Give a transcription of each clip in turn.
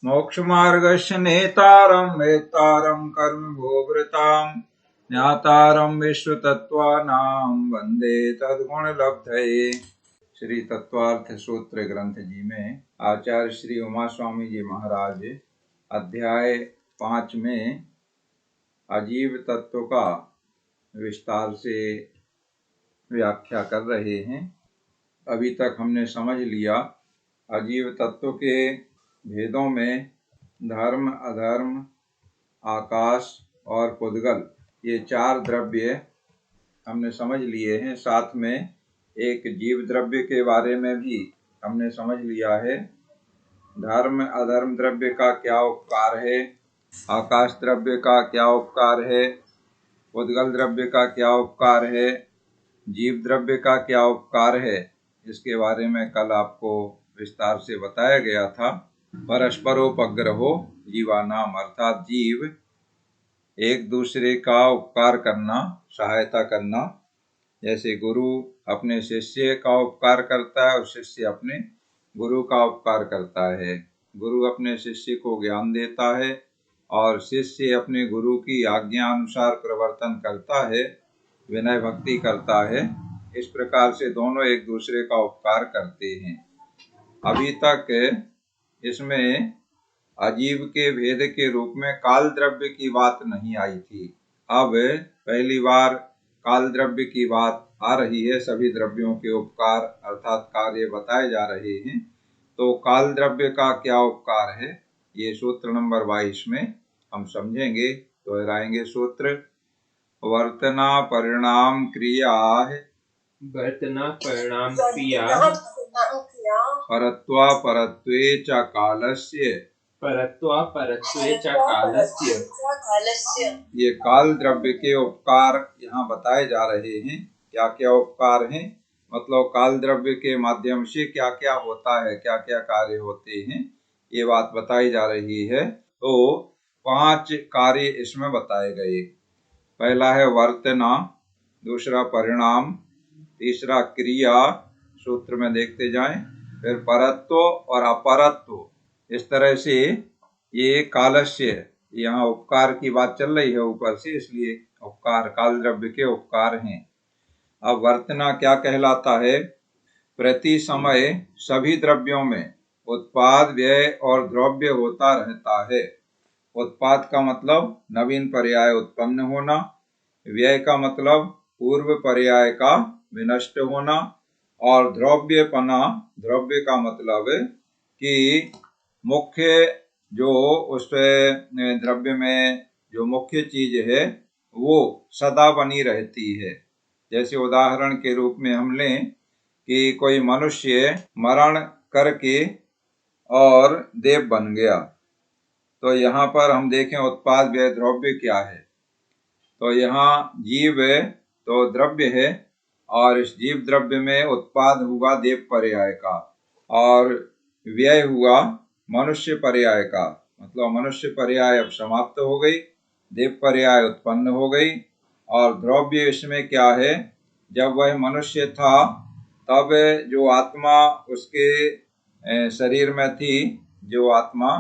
मोक्षमार्गस्य नेतारं वेत्तारं कर्मभोवृतां ज्ञातारं विश्वतत्त्वानां वन्दे तद्गुणलब्धये। श्री तत्वार्थ सूत्र ग्रंथ जी में आचार्य श्री उमा स्वामी जी महाराज अध्याय 5 में अजीव तत्व का विस्तार से व्याख्या कर रहे हैं। अभी तक हमने समझ लिया अजीव तत्व के भेदों में धर्म, अधर्म, आकाश और पुद्गल, ये 4 द्रव्य हमने समझ लिए हैं। साथ में एक जीव द्रव्य के बारे में भी हमने समझ लिया है। धर्म अधर्म द्रव्य का क्या उपकार है, आकाश द्रव्य का क्या उपकार है, पुद्गल द्रव्य का क्या उपकार है, जीव द्रव्य का क्या उपकार है, इसके बारे में कल आपको विस्तार से बताया गया था। परस्परोपग्रहो जीवानाम, अर्थात जीव एक दूसरे का उपकार करना, सहायता करना। जैसे गुरु अपने शिष्य का उपकार करता है और शिष्य अपने गुरु का उपकार करता है। गुरु अपने शिष्य को ज्ञान देता है और शिष्य अपने गुरु की आज्ञा अनुसार प्रवर्तन करता है, विनय भक्ति करता है। इस प्रकार से दोनों एक दूसरे का उपकार करते हैं। अभी तक इसमें अजीव के भेद के रूप में काल द्रव्य की बात नहीं आई थी। अब पहली बार काल द्रव्य की बात आ रही है। सभी द्रव्यों के उपकार अर्थात कार्य बताए जा रहे हैं। तो काल द्रव्य का क्या उपकार है, ये सूत्र नंबर 22 में हम समझेंगे। दोहराएंगे सूत्र। वर्तना परिणाम क्रिया, वर्तना परिणाम क्रिया, परत्वा परत्वे च कालस्य, परत्वा परत्वे च कालस्य। ये काल द्रव्य के उपकार यहाँ बताए जा रहे हैं। क्या क्या उपकार हैं, मतलब काल द्रव्य के माध्यम से क्या क्या होता है, क्या क्या कार्य होते हैं, ये बात बताई जा रही है। तो 5 कार्य इसमें बताए गए। पहला है वर्तना, दूसरा परिणाम, तीसरा क्रिया, सूत्र में देखते जाएं, फिर परत्व और अपरत्व। इस तरह से ये कालस्य, यहाँ उपकार की बात चल रही है ऊपर से, इसलिए उपकार काल द्रव्य के उपकार हैं। अब वर्तना क्या कहलाता है? प्रति समय सभी द्रव्यों में उत्पाद, व्यय और द्रव्य होता रहता है। उत्पाद का मतलब नवीन पर्याय उत्पन्न होना, व्यय का मतलब पूर्व पर्याय का विनष्ट होना, और द्रव्यपना, द्रव्य का मतलब कि मुख्य जो उस द्रव्य में जो मुख्य चीज है वो सदा बनी रहती है। जैसे उदाहरण के रूप में हम लें कि कोई मनुष्य मरण करके और देव बन गया, तो यहाँ पर हम देखें उत्पाद व्यय द्रव्य क्या है। तो यहाँ जीव तो द्रव्य है और इस जीव द्रव्य में उत्पाद हुआ देव पर्याय का और व्यय हुआ मनुष्य पर्याय का। मतलब मनुष्य पर्याय अब समाप्त हो गई, देव पर्याय उत्पन्न हो गई। और द्रव्य इसमें क्या है? जब वह मनुष्य था तब जो आत्मा उसके शरीर में थी, जो आत्मा,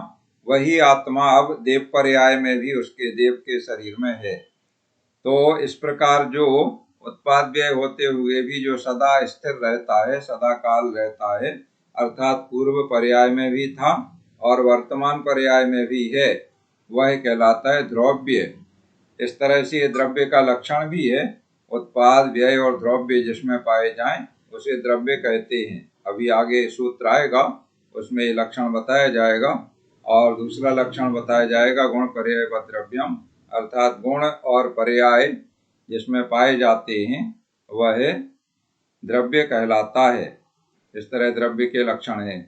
वही आत्मा अब देव पर्याय में भी उसके देव के शरीर में है। तो इस प्रकार जो उत्पाद व्यय होते हुए भी जो सदा स्थिर रहता है, सदा काल रहता है, अर्थात पूर्व पर्याय में भी था और वर्तमान पर्याय में भी है, वह कहलाता है द्रव्य। इस तरह से ये द्रव्य का लक्षण भी है। उत्पाद व्यय और द्रव्य जिसमें पाए जाएं उसे द्रव्य कहते हैं। अभी आगे सूत्र आएगा उसमें लक्षण बताया जाएगा और दूसरा लक्षण बताया जाएगा गुण पर्याय व द्रव्यम, अर्थात गुण और पर्याय जिसमें पाए जाते हैं वह द्रव्य कहलाता है। इस तरह द्रव्य के लक्षण हैं।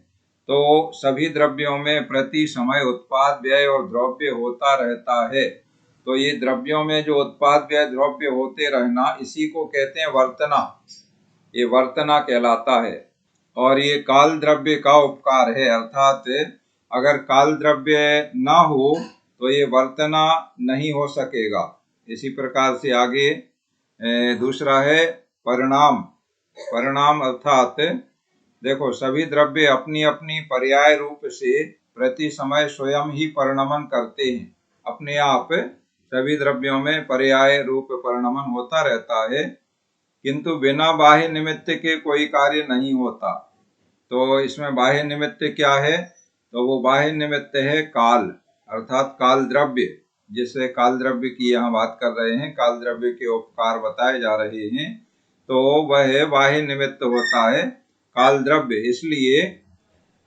तो सभी द्रव्यों में प्रति समय उत्पाद व्यय और द्रव्य होता रहता है। तो ये द्रव्यों में जो उत्पाद व्यय द्रव्य होते रहना, इसी को कहते हैं वर्तना। ये वर्तना कहलाता है। और ये काल द्रव्य का उपकार है, अर्थात अगर काल द्रव्य ना हो तो ये वर्तना नहीं हो सकेगा। इसी प्रकार से आगे दूसरा है परिणाम। परिणाम अर्थात देखो सभी द्रव्य अपनी अपनी पर्याय रूप से प्रति समय स्वयं ही परिणमन करते हैं। अपने आप सभी द्रव्यों में पर्याय रूप परिणमन होता रहता है, किंतु बिना बाह्य निमित्त के कोई कार्य नहीं होता। तो इसमें बाह्य निमित्त क्या है? तो वो बाह्य निमित्त है काल, अर्थात काल द्रव्य, जिससे काल द्रव्य की यहाँ बात कर रहे हैं, काल द्रव्य के उपकार बताए जा रहे हैं। तो वह बाह्य निमित्त होता है काल द्रव्य, इसलिए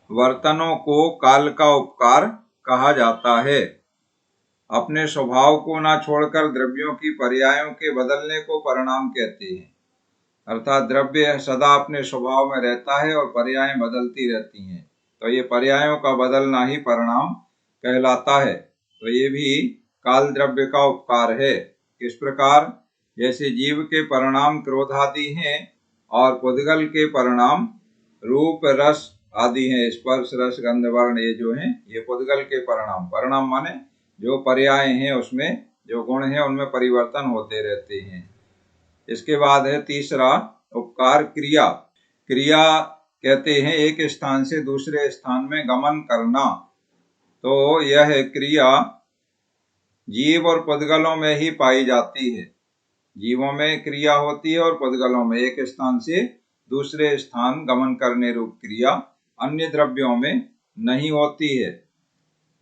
वर्तनों को काल का उपकार कहा जाता है। अपने स्वभाव को ना छोड़कर द्रव्यों की पर्यायों के बदलने को परिणाम कहते हैं। अर्थात द्रव्य सदा अपने स्वभाव में रहता है और पर्याय बदलती रहती हैं, तो ये पर्यायों का बदलना ही परिणाम कहलाता है। तो ये भी काल द्रव्य का उपकार है। किस प्रकार? जैसे जीव के परिणाम क्रोध आदि हैं और पुद्गल के परिणाम रूप रस आदि हैं, स्पर्श रस गंध वर्ण, ये जो हैं ये पुद्गल के परिणाम माने जो पर्याय हैं उसमें जो गुण हैं उनमें परिवर्तन होते रहते हैं। इसके बाद है तीसरा उपकार क्रिया। क्रिया कहते हैं एक स्थान से दूसरे स्थान में गमन करना। तो यह क्रिया जीव और पुद्गलों में ही पाई जाती है। जीवों में क्रिया होती है और पुद्गलों में एक स्थान से दूसरे स्थान गमन करने रूप क्रिया अन्य द्रव्यों में नहीं होती है।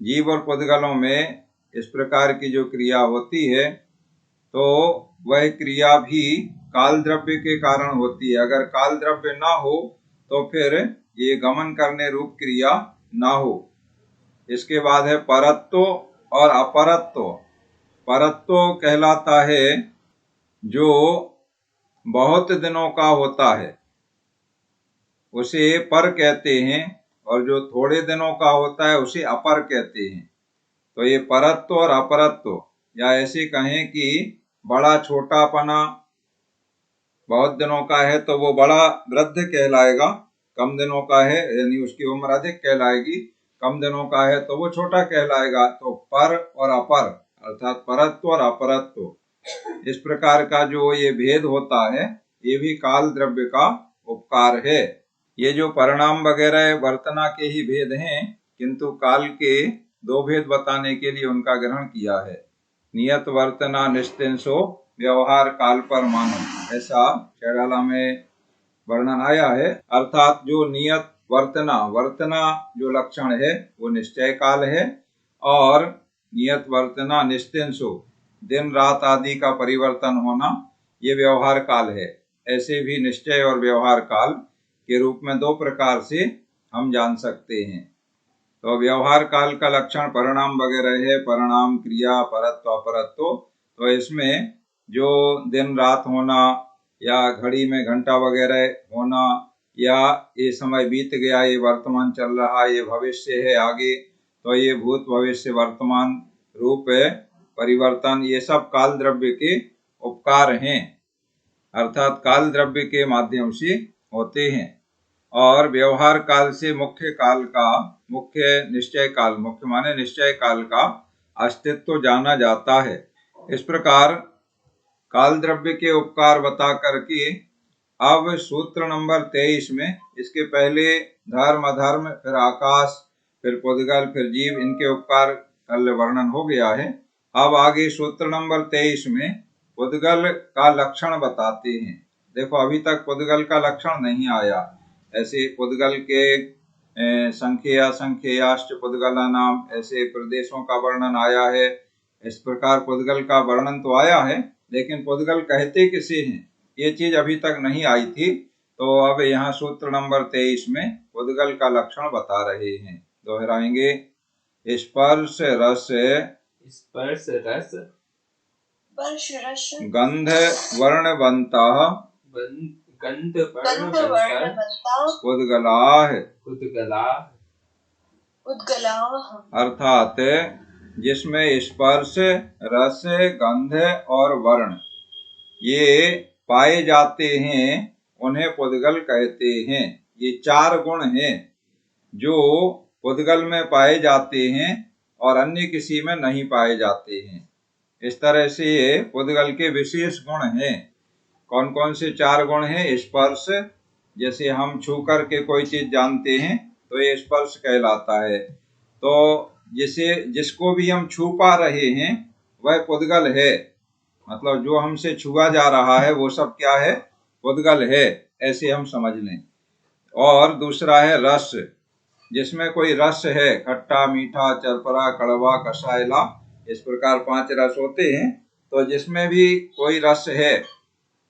जीव और पुद्गलों में इस प्रकार की जो क्रिया होती है तो वह क्रिया भी काल द्रव्य के कारण होती है। अगर काल द्रव्य ना हो तो फिर ये गमन करने रूप क्रिया ना हो। इसके बाद है परत्व और अपरत्व। परत्व कहलाता है जो बहुत दिनों का होता है, उसे पर कहते हैं, और जो थोड़े दिनों का होता है उसे अपर कहते हैं। तो ये परत्व और अपरत्व, या ऐसे कहें कि बड़ा छोटापना, बहुत दिनों का है तो वो बड़ा वृद्ध कहलाएगा, कम दिनों का है यानी उसकी उम्र अधिक कहलाएगी, कम दिनों का है तो वो छोटा कहलाएगा। तो पर और अपर अर्थात परत्व और अपरत्व, इस प्रकार का जो ये भेद होता है ये भी काल द्रव्य का उपकार है। ये जो परिणाम वगैरह वर्तना के ही भेद हैं, किंतु काल के दो भेद बताने के लिए उनका ग्रहण किया है। नियत वर्तना निस्तेंसो व्यवहार काल पर मानो, ऐसा चैडाला में वर्णन आया है। अर्थात जो नियत वर्तना जो लक्षण है वो निश्चय काल है, और नियत वर्तना निस्तेंसो दिन रात आदि का परिवर्तन होना ये व्यवहार काल है। ऐसे भी निश्चय और व्यवहार काल के रूप में दो प्रकार से हम जान सकते हैं। तो व्यवहार काल का लक्षण परिणाम वगैरह है, परिणाम क्रिया परत्व अपरत्व। तो इसमें जो दिन रात होना या घड़ी में घंटा वगैरह होना, या ये समय बीत गया, ये वर्तमान चल रहा, ये भविष्य है आगे, तो ये भूत भविष्य वर्तमान रूप परिवर्तन, ये सब काल द्रव्य के उपकार हैं, अर्थात काल द्रव्य के माध्यम से होते हैं। और व्यवहार काल से मुख्य काल का, मुख्य निश्चय काल, मुख्य माने निश्चय काल का अस्तित्व जाना जाता है। इस प्रकार काल द्रव्य के उपकार बता करके अब सूत्र नंबर 23 में, इसके पहले धर्म अधर्म, फिर आकाश, फिर पुद्गल, फिर जीव, इनके उपकार कल वर्णन हो गया है। अब आगे सूत्र नंबर 23 में पुद्गल का लक्षण बताते हैं। देखो अभी तक पुद्गल का लक्षण नहीं आया। ऐसे पुद्गल के संख्या संख्याश्च पुद्गला नाम, ऐसे प्रदेशों का वर्णन आया है। इस प्रकार पुद्गल का वर्णन तो आया है, लेकिन पुद्गल कहते किसे हैं ये चीज अभी तक नहीं आई थी। तो अब यहाँ सूत्र नंबर 23 में पुद्गल का लक्षण बता रहे हैं। दोहराएंगे। स्पर्श रस गंध वर्णवन्तः पुद्गलाः। अर्थात जिसमें स्पर्श रस गंध और वर्ण ये पाए जाते हैं उन्हें पुद्गल कहते हैं। ये चार गुण हैं जो पुद्गल में पाए जाते हैं और अन्य किसी में नहीं पाए जाते हैं। इस तरह से ये पुद्गल के विशेष गुण हैं। कौन कौन से चार गुण हैं? स्पर्श, जैसे हम छू करके कोई चीज जानते हैं तो ये स्पर्श कहलाता है। तो जिसको भी हम छू पा रहे हैं वह पुद्गल है, मतलब जो हमसे छुआ जा रहा है वो सब क्या है, पुद्गल है, ऐसे हम समझ लें। और दूसरा है रस, जिसमें कोई रस है, खट्टा मीठा चरपरा कड़वा कसायला, इस प्रकार 5 रस होते हैं। तो जिसमें भी कोई रस है,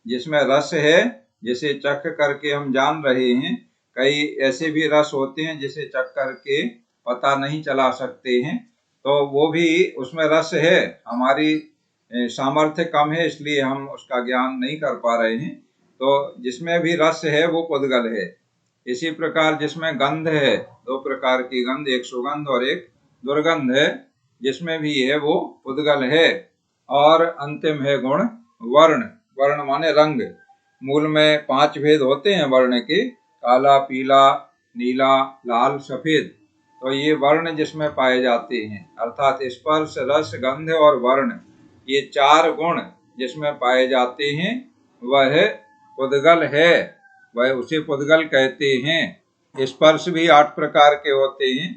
जिसमें रस है जिसे चख करके हम जान रहे हैं, कई ऐसे भी रस होते हैं जिसे चख करके पता नहीं चला सकते हैं, तो वो भी उसमें रस है, हमारी सामर्थ्य कम है इसलिए हम उसका ज्ञान नहीं कर पा रहे हैं। तो जिसमें भी रस है वो पुद्गल है। इसी प्रकार जिसमें गंध है, 2 प्रकार की गंध, एक सुगंध और एक दुर्गंध है, जिसमें भी है वो पुद्गल है। और अंतिम है गुण वर्ण, वर्ण माने रंग। मूल में 5 भेद होते हैं वर्ण के, काला पीला नीला लाल सफेद। तो ये वर्ण जिसमें पाए जाते हैं, अर्थात स्पर्श रस गंध और वर्ण, ये 4 गुण जिसमें पाए जाते हैं वह पुद्गल है, वह उसे पुद्गल कहते हैं। स्पर्श भी 8 प्रकार के होते हैं,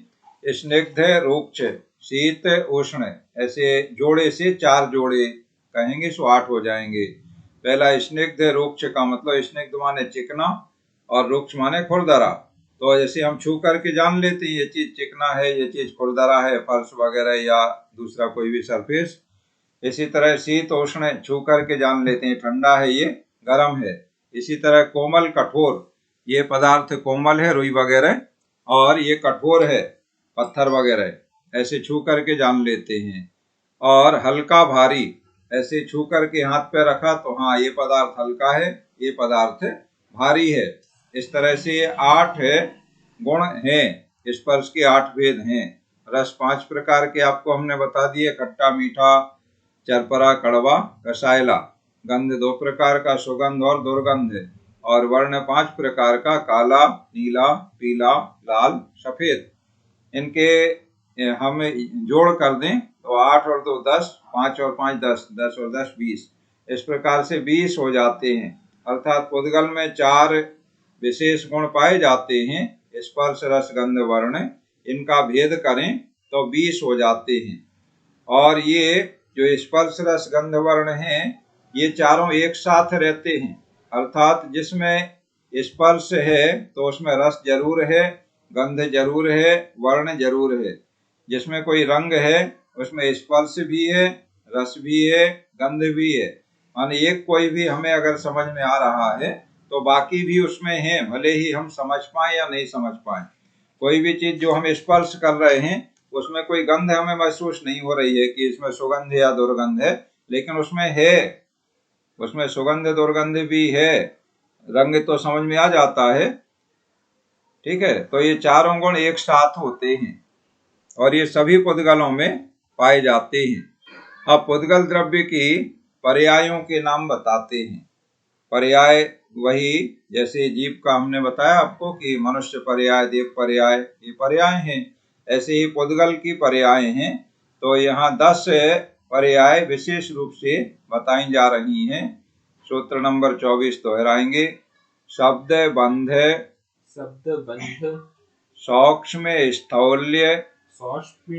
स्निग्ध रुक्ष शीत उष्ण, ऐसे जोड़े से 4 जोड़े कहेंगे सो 8 हो जाएंगे। पहला स्निग्ध रुक्ष का मतलब स्निग्ध माने चिकना और रुक्ष माने खुरदरा। तो जैसे हम छू करके जान लेते हैं ये चीज चिकना है, ये चीज खुरदरा है, फर्श वगैरह या दूसरा कोई भी सरफेस। इसी तरह शीत उष्ण छू करके जान लेते हैं, ठंडा है ये, गर्म है। इसी तरह कोमल कठोर, ये पदार्थ कोमल है रुई वगैरह, और ये कठोर है पत्थर वगैरह, ऐसे छू करके जान लेते हैं। और हल्का भारी, ऐसे छू करके हाथ पे रखा तो हाँ ये पदार्थ हल्का है, ये पदार्थ भारी है। इस तरह से 8 गुण हैं, स्पर्श के 8 भेद हैं। रस 5 प्रकार के आपको हमने बता दिए, खट्टा मीठा चरपरा कड़वा कसायला। गंध 2 प्रकार का, सुगंध और दुर्गंध। और वर्ण 5 प्रकार का, काला नीला पीला लाल सफेद। इनके हम जोड़ कर दें तो 8 और 2 10, 5 और 5 10, 10 और 10 20, इस प्रकार से 20 हो जाते हैं। अर्थात पुद्गल में 4 विशेष गुण पाए जाते हैं, स्पर्श रस गंध वर्ण, इनका भेद करें तो 20 हो जाते हैं। और ये जो स्पर्श रस गंध वर्ण हैं, ये चारों एक साथ रहते हैं, अर्थात जिसमें स्पर्श है तो उसमें रस जरूर है, गंध जरूर है, वर्ण जरूर है। जिसमें कोई रंग है उसमें स्पर्श भी है, रस भी है, गंध भी है। माने एक कोई भी हमें अगर समझ में आ रहा है तो बाकी भी उसमें है, भले ही हम समझ पाए या नहीं समझ पाए। कोई भी चीज जो हम स्पर्श कर रहे हैं उसमें कोई गंध हमें महसूस नहीं हो रही है कि इसमें सुगंध या दुर्गंध है, लेकिन उसमें है, उसमें सुगंध दुर्गंध भी है, रंग तो समझ में आ जाता है। ठीक है, तो ये चारों गुण एक साथ होते हैं और ये सभी पुद्गलों में पाए जाते हैं। अब पुद्गल द्रव्य की पर्यायों के नाम बताते हैं। पर्याय वही जैसे जीव का हमने बताया आपको कि मनुष्य पर्याय देव पर्याय, ये पर्याय हैं, ऐसे ही पुद्गल की पर्याय हैं। तो यहाँ 10 पर्याय विशेष रूप से बताई जा रही हैं। सूत्र नंबर 24 दोहराएंगे। शब्द बंध, शब्द बंध, सौक्ष्म स्थौल्य, सौक्ष्म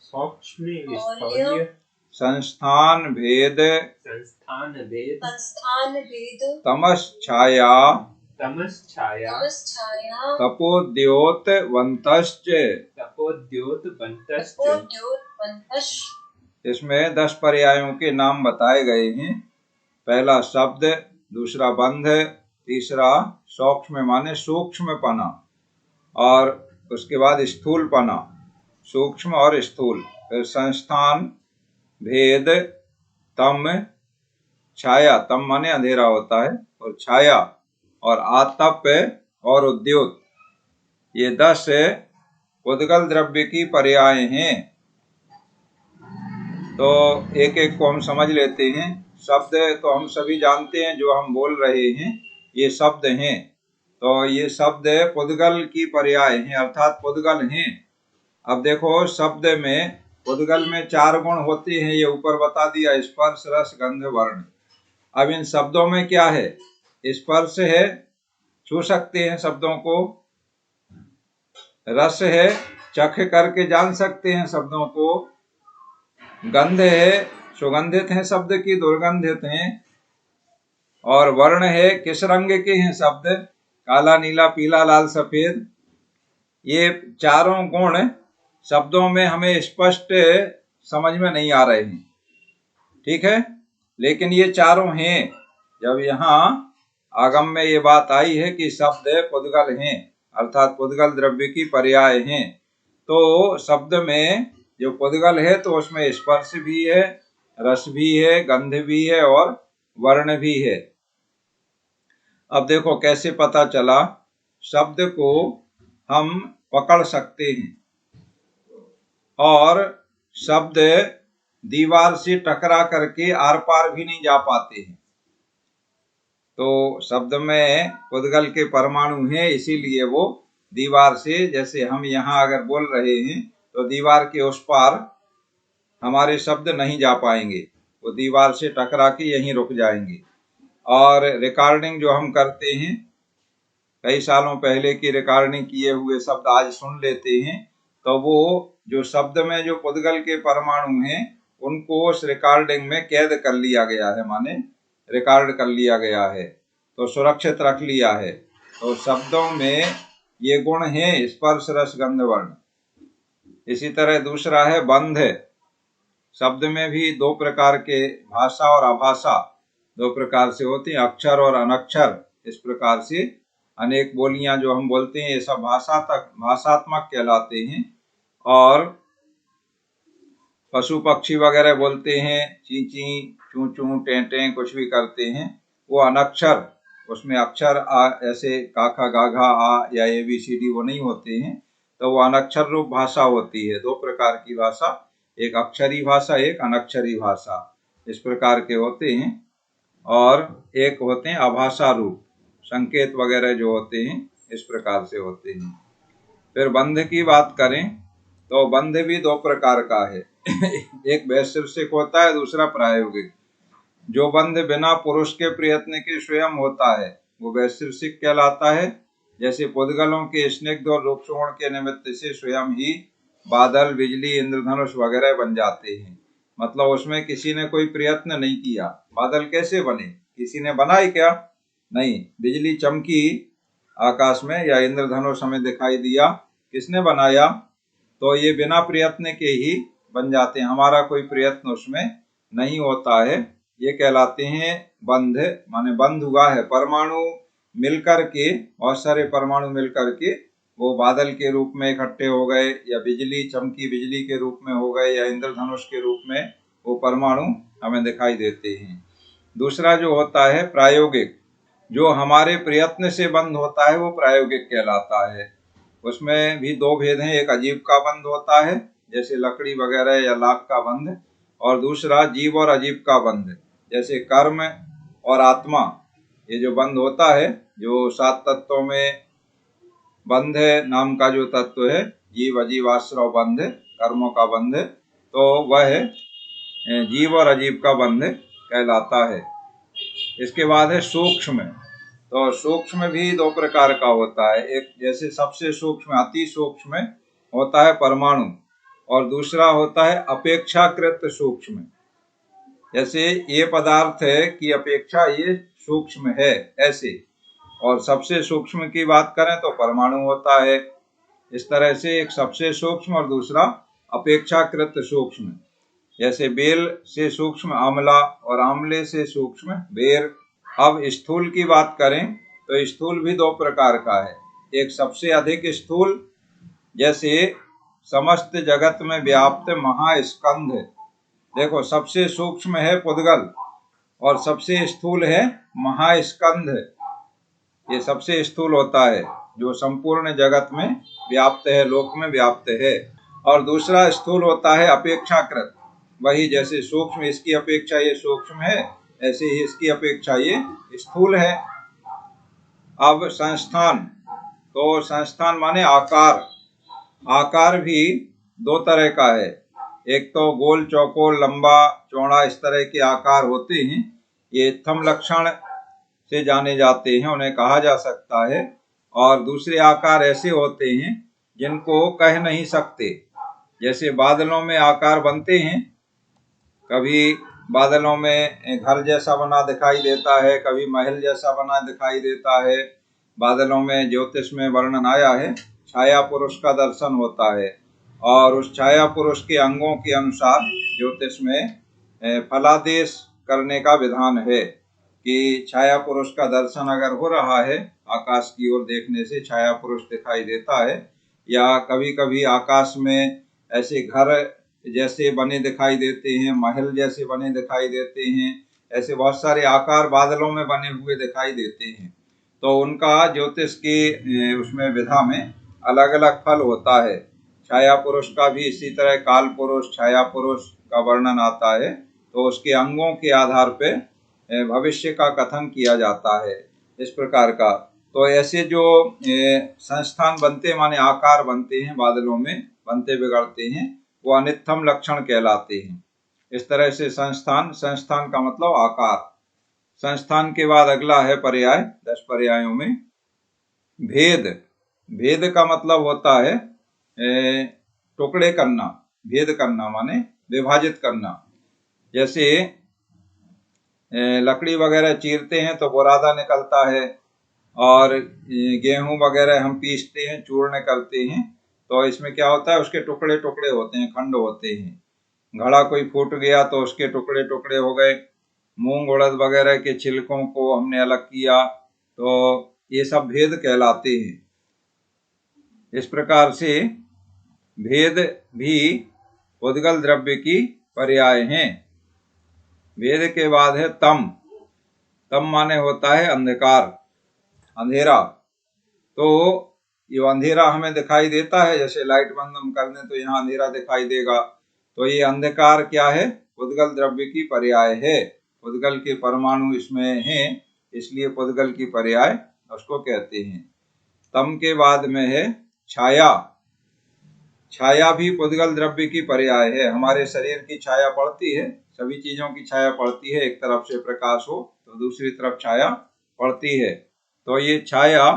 स्थौल्य, संस्थान भेद, संस्थान भेद, तमस छाया, तपोद्योत वंतश्च। इसमें 10 पर्यायों के नाम बताए गए हैं। पहला शब्द, दूसरा बंध, तीसरा सूक्ष्म माने सूक्ष्मपना, और उसके बाद स्थूलपना, सूक्ष्म और स्थूल, फिर संस्थान, भेद, तम, छाया, तम माने अंधेरा होता है, और छाया, और आतप और उद्योत। ये 10 पुद्गल द्रव्य की पर्याय हैं। तो एक एक को हम समझ लेते हैं। शब्द तो हम सभी जानते हैं, जो हम बोल रहे हैं ये शब्द हैं। तो ये शब्द पुद्गल की पर्याय हैं, अर्थात पुद्गल हैं। अब देखो शब्द में, पुद्गल में 4 गुण होते हैं, ये ऊपर बता दिया, स्पर्श रस गंध वर्ण। अब इन शब्दों में क्या है, स्पर्श है, छू सकते हैं शब्दों को, रस है, चख करके जान सकते हैं शब्दों को। गंध है, सुगंधित हैं शब्द की, दुर्गंधित हैं। और वर्ण है, किस रंग के हैं शब्द, काला, नीला, पीला, लाल, सफेद। ये चारों गुण शब्दों में हमें स्पष्ट समझ में नहीं आ रहे हैं, ठीक है, लेकिन ये चारों हैं। जब यहाँ आगम में ये बात आई है कि शब्द पुद्गल हैं, अर्थात पुद्गल द्रव्य की पर्याय हैं, तो शब्द में जो पुद्गल है तो उसमें स्पर्श भी है, रस भी है, गंध भी है और वर्ण भी है। अब देखो कैसे पता चला। शब्द को हम पकड़ सकते हैं और शब्द दीवार से टकरा करके आर पार भी नहीं जा पाते हैं। तो शब्द में पुद्गल के परमाणु हैं, इसीलिए वो दीवार से, जैसे हम यहाँ अगर बोल रहे हैं तो दीवार के उस पार हमारे शब्द नहीं जा पाएंगे, वो दीवार से टकरा के यहीं रुक जाएंगे। और रिकॉर्डिंग जो हम करते हैं, कई सालों पहले की रिकॉर्डिंग किए हुए शब्द आज सुन लेते हैं, तो वो जो शब्द में जो पुद्गल के परमाणु हैं उनको उस रिकॉर्डिंग में कैद कर लिया गया है, माने रिकॉर्ड कर लिया गया है, तो सुरक्षित रख लिया है। तो शब्दों में ये गुण हैं, स्पर्श, रस, गंध, वर्ण। इसी तरह दूसरा है बंध। शब्द में भी दो प्रकार के, भाषा और अभाषा, दो प्रकार से होती हैं, अक्षर और अनक्षर। इस प्रकार से अनेक बोलियां जो हम बोलते हैं ये सब भाषात्मक कहलाते हैं। और पशु पक्षी वगैरह बोलते हैं, ची ची, चू चू, टें टें, कुछ भी करते हैं, वो अनक्षर, उसमें अक्षर ऐसे काखा, गाघा, आ या ABCD वो नहीं होते हैं, तो वो अनक्षर रूप भाषा होती है। दो प्रकार की भाषा, एक अक्षरी भाषा, एक अनक्षरी भाषा, इस प्रकार के होते हैं। और एक होते हैं अभाषा रूप, संकेत वगैरह जो होते हैं इस प्रकार से होते हैं। फिर बंध की बात करें तो बंध भी दो प्रकार का है। एक वैशिष्टिक होता है, दूसरा प्रायोगिक। जो बंध बिना पुरुष के प्रयत्न के स्वयं होता है वो वैशिष्टिक कहलाता है। जैसे पुद्गलों के स्निग्ध और रूपसुगुण के निमित्त से स्वयं ही बादल, बिजली, इंद्रधनुष वगैरह बन जाते हैं, मतलब उसमें किसी ने कोई प्रयत्न नहीं किया। बादल कैसे बने, किसी ने बनाए क्या? नहीं। बिजली चमकी आकाश में या इंद्रधनुष हमें दिखाई दिया, किसने बनाया? तो ये बिना प्रयत्न के ही बन जाते हैं, हमारा कोई प्रयत्न उसमें नहीं होता है। ये कहलाते हैं बंध, माने बंध हुआ है, परमाणु मिलकर के, बहुत सारे परमाणु मिलकर के वो बादल के रूप में इकट्ठे हो गए, या बिजली चमकी बिजली के रूप में हो गए, या इंद्रधनुष के रूप में वो परमाणु हमें दिखाई देते हैं। दूसरा जो होता है प्रायोगिक, जो हमारे प्रयत्न से बंध होता है वो प्रायोगिक कहलाता है। उसमें भी दो भेद हैं, एक अजीब का बंध होता है जैसे लकड़ी वगैरह या लाख का बंध, और दूसरा जीव और अजीब का बंध, जैसे कर्म और आत्मा। ये जो बंध होता है, जो 7 तत्वों में बंध नाम का जो तत्व है, जीव अजीव आश्रव बंध, कर्मों का बंध, तो वह जीव और अजीब का बंध कहलाता है। इसके बाद है सूक्ष्म। तो सूक्ष्म भी दो प्रकार का होता है, एक जैसे सबसे सूक्ष्म, अति सूक्ष्म होता है परमाणु, और दूसरा होता है अपेक्षाकृत सूक्ष्म। जैसे ये पदार्थ है कि अपेक्षा ये सूक्ष्म है ऐसे, और सबसे सूक्ष्म की बात करें तो परमाणु होता है। इस तरह से एक सबसे सूक्ष्म और दूसरा अपेक्षाकृत सूक्ष्म। जैसे बेल से सूक्ष्म आंवला और आंवले से सूक्ष्म बेर। अब स्थूल की बात करें तो स्थूल भी दो प्रकार का है, एक सबसे अधिक स्थूल, जैसे समस्त जगत में व्याप्त महास्कंध। देखो सबसे सूक्ष्म है पुद्गल और सबसे स्थूल है महास्कंध, ये सबसे स्थूल होता है जो संपूर्ण जगत में व्याप्त है, लोक में व्याप्त है। और दूसरा स्थूल होता है अपेक्षाकृत, वही जैसे सूक्ष्म इसकी अपेक्षा ये सूक्ष्म है, ऐसे ही इसकी अपेक्षा ये स्थूल है। अब संस्थान, तो संस्थान माने आकार। आकार भी दो तरह का है, एक तो गोल, चौकोर, लंबा, चौड़ा, इस तरह के आकार होते हैं, ये इत्थम लक्षण से जाने जाते हैं, उन्हें कहा जा सकता है। और दूसरे आकार ऐसे होते हैं जिनको कह नहीं सकते। जैसे बादलों में आकार बनते हैं, कभी बादलों में घर जैसा बना दिखाई देता है, कभी महल जैसा बना दिखाई देता है। बादलों में ज्योतिष में वर्णन आया है, छाया पुरुष का दर्शन होता है, और उस छाया पुरुष के अंगों के अनुसार ज्योतिष में फलादेश करने का विधान है कि छाया पुरुष का दर्शन अगर हो रहा है, आकाश की ओर देखने से छाया पुरुष दिखाई देता है, या कभी कभी आकाश में ऐसे घर जैसे बने दिखाई देते हैं, महल जैसे बने दिखाई देते हैं, ऐसे बहुत सारे आकार बादलों में बने हुए दिखाई देते हैं। तो उनका ज्योतिष की उसमें विधा में अलग अलग फल होता है। छाया पुरुष का भी इसी तरह काल पुरुष, छाया पुरुष का वर्णन आता है, तो उसके अंगों के आधार पे भविष्य का कथन किया जाता है, इस प्रकार का। तो ऐसे जो संस्थान बनते माने आकार बनते हैं, बादलों में बनते बिगड़ते हैं, वो अनित्यम लक्षण कहलाते हैं। इस तरह से संस्थान, संस्थान का मतलब आकार। संस्थान के बाद अगला है पर्याय, 10 पर्यायों में भेद। भेद का मतलब होता है टुकड़े करना। भेद करना माने विभाजित करना। जैसे लकड़ी वगैरह चीरते हैं तो बुरादा निकलता है, और गेहूं वगैरह हम पीसते हैं, चूर्ण करते हैं, तो इसमें क्या होता है, उसके टुकड़े टुकड़े होते हैं, खंड होते हैं। घड़ा कोई फूट गया तो उसके टुकड़े टुकड़े हो गए। मूंग उड़द वगैरह के छिलकों को हमने अलग किया, तो ये सब भेद कहलाते हैं। इस प्रकार से भेद भी उद्गल द्रव्य की पर्याय हैं। भेद के बाद है तम। तम माने होता है अंधकार, अंधेरा। तो ये अंधेरा हमें दिखाई देता है, जैसे लाइट बंद हम कर दें तो यहाँ अंधेरा दिखाई देगा। तो ये अंधकार क्या है, उद्गल द्रव्य की पर्याय है। उद्गल के परमाणु इसमें हैं, इसलिए उद्गल की पर्याय उसको कहते हैं। तम के बाद में है छाया। छाया भी उद्गल द्रव्य की पर्याय है। हमारे शरीर की छाया पड़ती है, सभी चीजों की छाया पड़ती है। एक तरफ से प्रकाश हो तो दूसरी तरफ छाया पड़ती है। तो ये छाया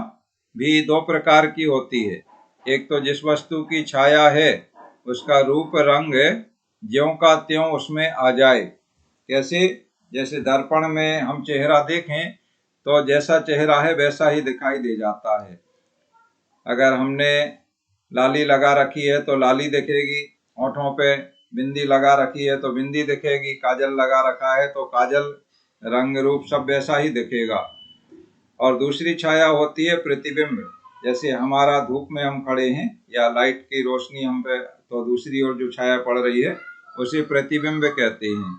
भी दो प्रकार की होती है। एक तो जिस वस्तु की छाया है उसका रूप रंग ज्यों का त्यों उसमें आ जाए। कैसे, जैसे दर्पण में हम चेहरा देखें तो जैसा चेहरा है वैसा ही दिखाई दे जाता है। अगर हमने लाली लगा रखी है तो लाली दिखेगी, होठों पे बिंदी लगा रखी है तो बिंदी दिखेगी, काजल लगा रखा है तो काजल रंग रूप सब वैसा ही दिखेगा। और दूसरी छाया होती है प्रतिबिंब। जैसे हमारा धूप में हम खड़े हैं या लाइट की रोशनी हम पे, तो दूसरी ओर जो छाया पड़ रही है उसे प्रतिबिंब कहते हैं।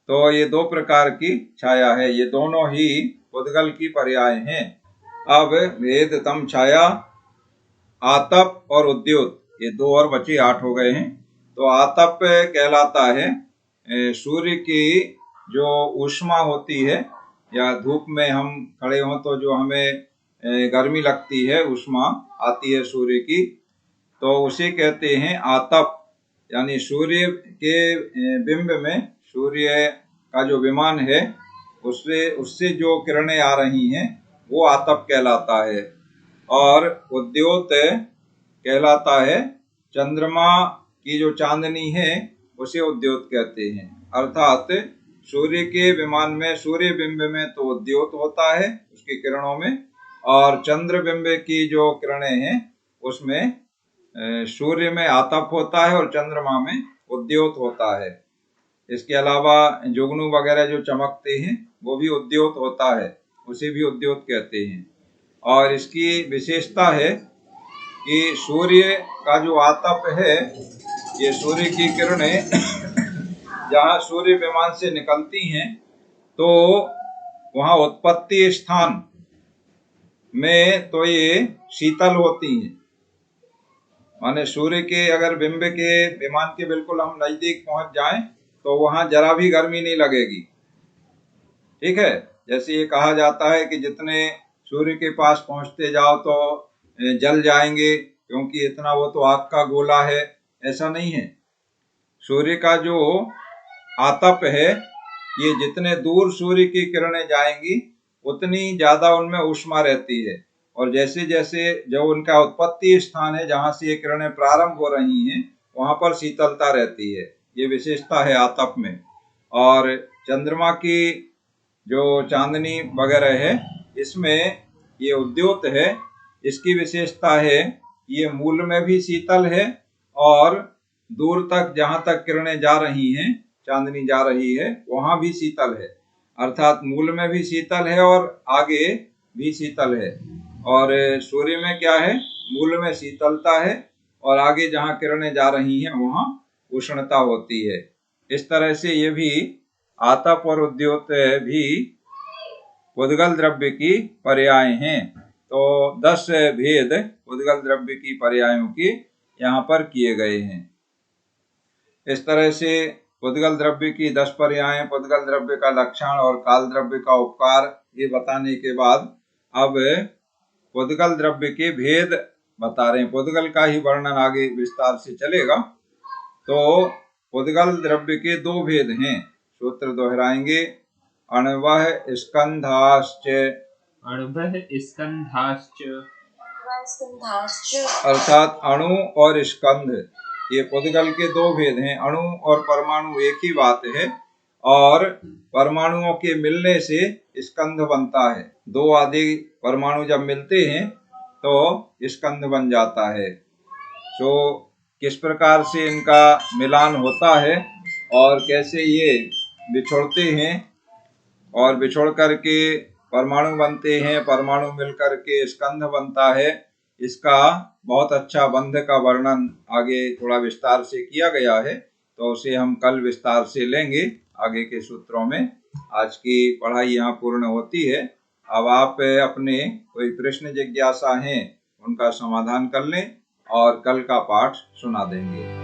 तो ये दो प्रकार की छाया है, ये दोनों ही उद्गल की पर्याय हैं। अब भेद, तम, छाया, आतप और उद्योत, ये दो और बचे, 8 हो गए हैं। तो आतप कहलाता है सूर्य की जो ऊष्मा होती है, या धूप में हम खड़े हों तो जो हमें गर्मी लगती है, ऊष्मा आती है सूर्य की, तो उसे कहते हैं आतप। यानी सूर्य के बिंब में, सूर्य का जो विमान है उससे जो किरणें आ रही हैं वो आतप कहलाता है। और उद्योत कहलाता है चंद्रमा की जो चांदनी है उसे उद्योत कहते हैं। अर्थात सूर्य के विमान में, सूर्य बिंब में तो उद्योत होता है उसकी किरणों में, और चंद्र बिंब की जो किरणें हैं उसमें सूर्य में आतप होता है और चंद्रमा में उद्योत होता है। इसके अलावा जुगनू वगैरह जो चमकते हैं वो भी उद्योत होता है, उसे भी उद्योत कहते हैं। और इसकी विशेषता है कि सूर्य का जो आतप है, ये सूर्य की किरणें जहाँ सूर्य विमान से निकलती हैं तो वहाँ उत्पत्ति स्थान में तो ये शीतल होती हैं। माने सूर्य के अगर बिंब के विमान के बिल्कुल हम नजदीक पहुंच जाएं तो वहां जरा भी गर्मी नहीं लगेगी। ठीक है, जैसे ये कहा जाता है कि जितने सूर्य के पास पहुंचते जाओ तो जल जाएंगे, क्योंकि इतना वो तो आग का गोला है। ऐसा नहीं है। सूर्य का जो आतप है, ये जितने दूर सूर्य की किरणें जाएंगी उतनी ज्यादा उनमें ऊष्मा रहती है। और जैसे जैसे जो उनका उत्पत्ति स्थान है जहाँ से ये किरणें प्रारंभ हो रही हैं वहाँ पर शीतलता रहती है। ये विशेषता है आतप में। और चंद्रमा की जो चांदनी वगैरह है इसमें ये उद्योत है, इसकी विशेषता है ये मूल में भी शीतल है और दूर तक जहाँ तक किरणें जा रही हैं, चांदनी जा रही है वहाँ भी शीतल है। अर्थात मूल में भी शीतल है और आगे भी शीतल है। और सूर्य में क्या है, मूल में शीतलता है और आगे जहाँ किरणें जा रही हैं वहाँ उष्णता होती है। इस तरह से ये भी आतप और उद्योत भी उद्गल द्रव्य की पर्याय हैं। तो 10 भेद उद्गल द्रव्य की पर्यायों के यहाँ पर किए गए हैं। इस तरह से उद्गल द्रव्य की 10 पर्याय, उद्गल द्रव्य का लक्षण और काल द्रव्य का उपकार ये बताने के बाद अब उद्गल द्रव्य के भेद बता रहे हैं। उद्गल का ही वर्णन आगे विस्तार से चलेगा। तो उद्गल द्रव्य के 2 भेद हैं, सूत्र दोहराएंगे। अण्वः स्कंधाश्च, अण्वः स्कंधाश्च, अर्थात अणु और स्कंध, ये उद्गल के 2 भेद हैं। अणु और परमाणु एक ही बात है और परमाणुओं के मिलने से स्कंध बनता है। 2 आदि परमाणु जब मिलते हैं तो स्कंध बन जाता है। तो किस प्रकार से इनका मिलान होता है और कैसे ये बिछुड़ते हैं और बिछुड़ करके परमाणु बनते हैं, परमाणु मिल करके स्कंध बनता है, इसका बहुत अच्छा बंध का वर्णन आगे थोड़ा विस्तार से किया गया है। तो उसे हम कल विस्तार से लेंगे आगे के सूत्रों में। आज की पढ़ाई यहाँ पूर्ण होती है। अब आप अपने कोई प्रश्न जिज्ञासा हैं उनका समाधान कर लें और कल का पाठ सुना देंगे।